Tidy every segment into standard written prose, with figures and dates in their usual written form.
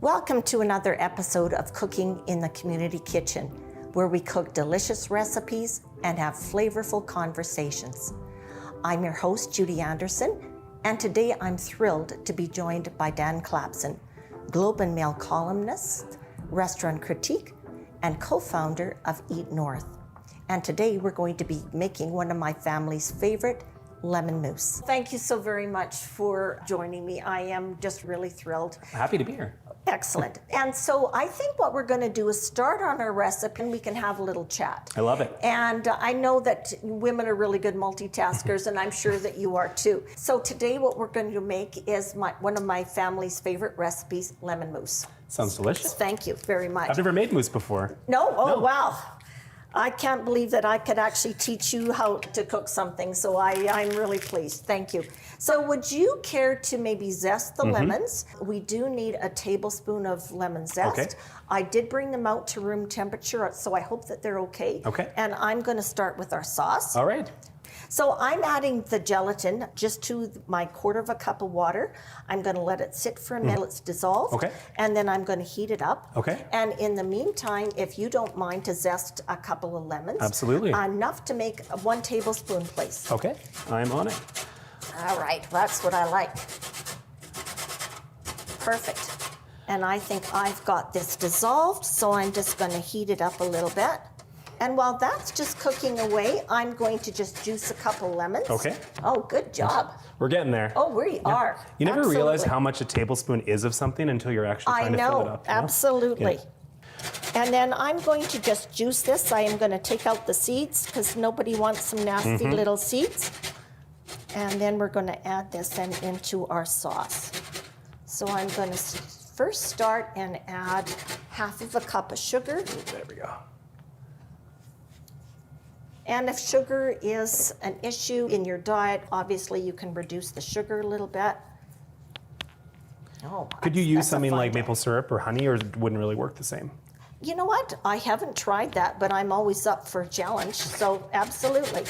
Welcome to another episode of Cooking in the Community Kitchen, where we cook delicious recipes and have flavorful conversations. I'm your host, Judy Anderson, and today I'm thrilled to be joined by Dan Clapson, Globe and Mail columnist, restaurant critique, and co-founder of Eat North. And today we're going to be making one of my family's favorite lemon mousse. Thank you so very much for joining me. I am just really thrilled. Happy to be here. Excellent. And so I think what we're going to do is start on our recipe and we can have a little chat. I love it. And I know that women are really good multitaskers, and I'm sure that you are too. So today what we're going to make is one of my family's favorite recipes, lemon mousse. Sounds delicious. Thank you very much. I've never made mousse before. No? Oh, wow. I can't believe that I could actually teach you how to cook something, so I'm really pleased. Thank you. So would you care to maybe zest the lemons? We do need a tablespoon of lemon zest. Okay. I did bring them out to room temperature, so I hope that they're okay. Okay. And I'm going to start with our sauce. All right. So I'm adding the gelatin just to my quarter of a cup of water. I'm going to let it sit for a minute, it's dissolved. Okay. And then I'm going to heat it up. Okay. And in the meantime, if you don't mind to zest a couple of lemons. Absolutely. Enough to make 1 tablespoon, please. Okay, I'm on it. All right, that's what I like. Perfect. And I think I've got this dissolved, so I'm just going to heat it up a little bit. And while that's just cooking away, I'm going to just juice a couple lemons. Okay. Oh, good job. We're getting there. Oh, we are. You never Absolutely. realize how much a tablespoon is of something until you're actually trying to fill it up. Absolutely. Yeah. And then I'm going to just juice this. I am going to take out the seeds because nobody wants some nasty little seeds. And then we're going to add this then into our sauce. So I'm going to first start and add half of a cup of sugar. There we go. And if sugar is an issue in your diet, obviously you can reduce the sugar a little bit. Oh, Could you use that's a something fun like day. maple syrup or honey, or it wouldn't really work the same? You know what? I haven't tried that, but I'm always up for a challenge, so absolutely.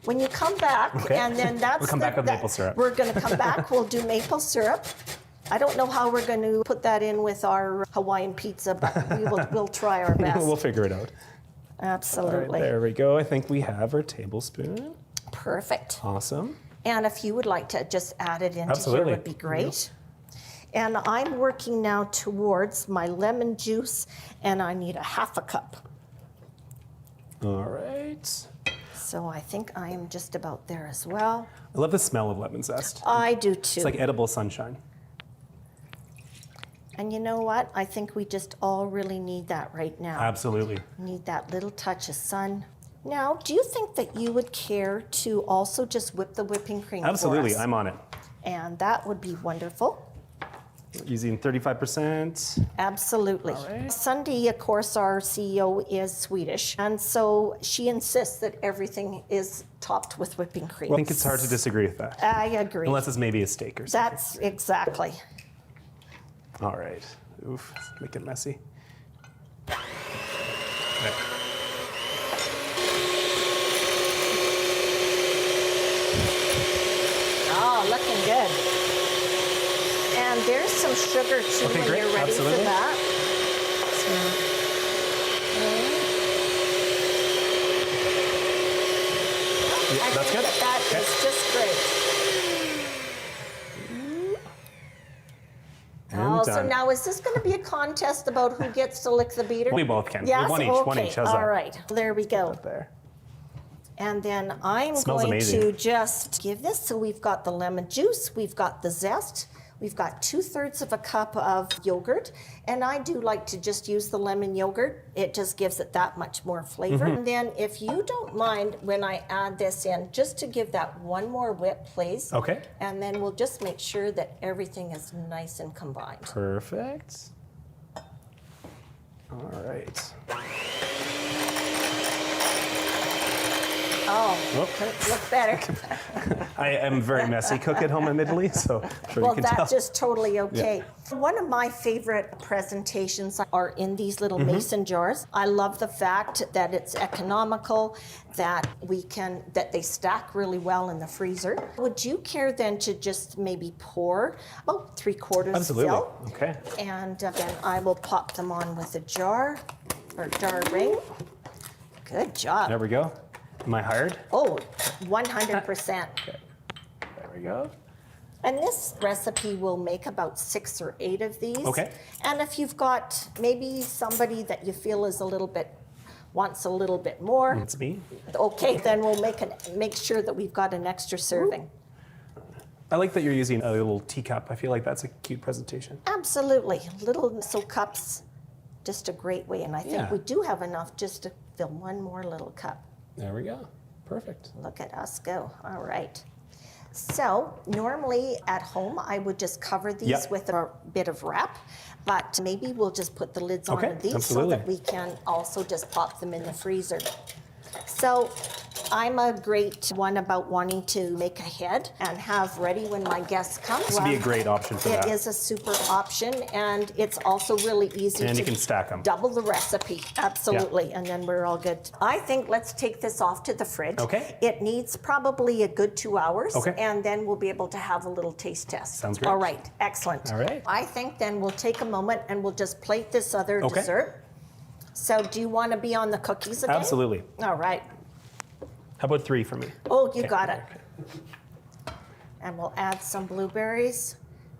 When you come back, Okay. and then that's We'll come back with maple syrup. We're going to come back. We'll do maple syrup. I don't know how we're going to put that in with our Hawaiian pizza, but we'll try our best. We'll figure it out. Absolutely. All right, there we go. I think we have our tablespoon. Perfect. Awesome. And if you would like to just add it into Absolutely. here, would be great. And I'm working now towards my lemon juice, and I need a half a cup. All right. So I think I am just about there as well. I love the smell of lemon zest. I do too. It's like edible sunshine. And you know what? I think we just all really need that right now. Absolutely. Need that little touch of sun. Now, do you think that you would care to also just whip the whipping cream Absolutely, for us? I'm on it. And that would be wonderful. Using 35%. Absolutely. All right. Sunday, of course, our CEO is Swedish, and so she insists that everything is topped with whipping cream. I think it's hard to disagree with that. I agree. Unless it's maybe a steak or something. That's exactly. All right. Oof, make it messy. There. Oh, looking good. And there's some sugar too Okay, when great. you're ready Absolutely. for that. I That's think good. that Okay. is just great. And Oh, so done. now is this going to be a contest about who gets to lick the beater? We both can. Yes? One each. Okay. One each. How's that? All right. There we go. There. And then I'm Smells going amazing. to just give this. So we've got the lemon juice, we've got the zest, we've got 2/3 of a cup of yogurt. And I do like to just use the lemon yogurt. It just gives it that much more flavor. And then if you don't mind when I add this in, just to give that one more whip, please. Okay. And then we'll just make sure that everything is nice and combined. Perfect. All right. Oh, couldn't look better. I am very messy cook at home, admittedly, so I'm sure Well, you can tell. that's just totally okay. One of my favorite presentations are in these little mason jars. I love the fact that it's economical, that they stack really well in the freezer. Would you care then to just maybe pour about 3/4 Absolutely. fill? Okay. And then I will pop them on with a jar or jar ring. Good job. There we go. Am I hired? Oh, 100%. Okay. There we go. And this recipe will make about 6 or 8 of these. Okay. And if you've got maybe somebody that you feel is wants a little bit more, It's me. okay, then we'll make sure that we've got an extra serving. I like that you're using a little teacup. I feel like that's a cute presentation. Absolutely. Little cups, just a great way. And I think Yeah. we do have enough just to fill one more little cup. There we go. Perfect. Look at us go. All right. So normally at home, I would just cover these with a bit of wrap, but maybe we'll just put the lids on these so that we can also just pop them in the freezer. So I'm a great one about wanting to make ahead and have ready when my guests come. This would be a great option for that. It is a super option, and it's also really easy And to you can stack them. double the recipe. Absolutely, and then we're all good. I think let's take this off to the fridge. Okay. It needs probably a good 2 hours, Okay. and then we'll be able to have a little taste test. Sounds great. All right, excellent. All right. I think then we'll take a moment and we'll just plate this other dessert. So do you want to be on the cookies again? Absolutely. All right. How about 3 for me? Oh, you got it. And we'll add some blueberries.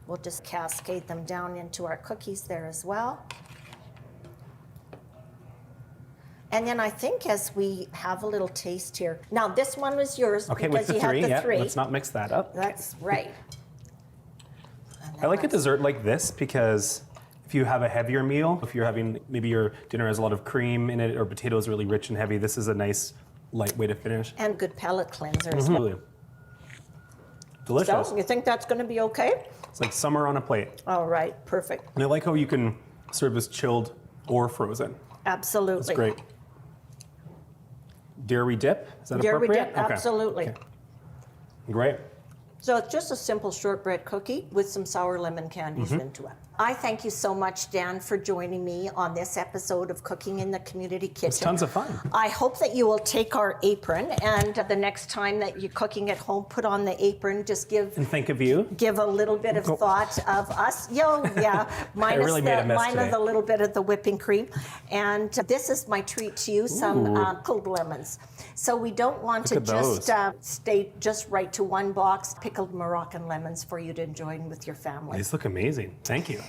We'll just cascade them down into our cookies there as well. And then I think as we have a little taste here. Now this one was yours Okay, because with the you 3, had the 3. Let's not mix that up. That's right. I like a dessert like this because if you have a heavier meal, if you're having, maybe your dinner has a lot of cream in it or potatoes really rich and heavy, this is a nice light way to finish. And good palate cleanser as well. Absolutely. Delicious. So you think that's going to be okay? It's like summer on a plate. All right, perfect. And I like how you can serve this chilled or frozen. Absolutely. It's great. Dairy dip, is that Dairy appropriate? dip, absolutely. Okay. Great. So it's just a simple shortbread cookie with some sour lemon candies into it. I thank you so much, Dan, for joining me on this episode of Cooking in the Community Kitchen. It's tons of fun. I hope that you will take our apron, and the next time that you're cooking at home, put on the apron. Just give And think of you. a little bit of thought of us. Minus really made a mess minus today. a little bit of the whipping cream. And this is my treat to you: some pickled lemons. So we don't want to Look at just those. stay just right to one box. Pickled Moroccan lemons for you to enjoy with your family. These look amazing. Thank you.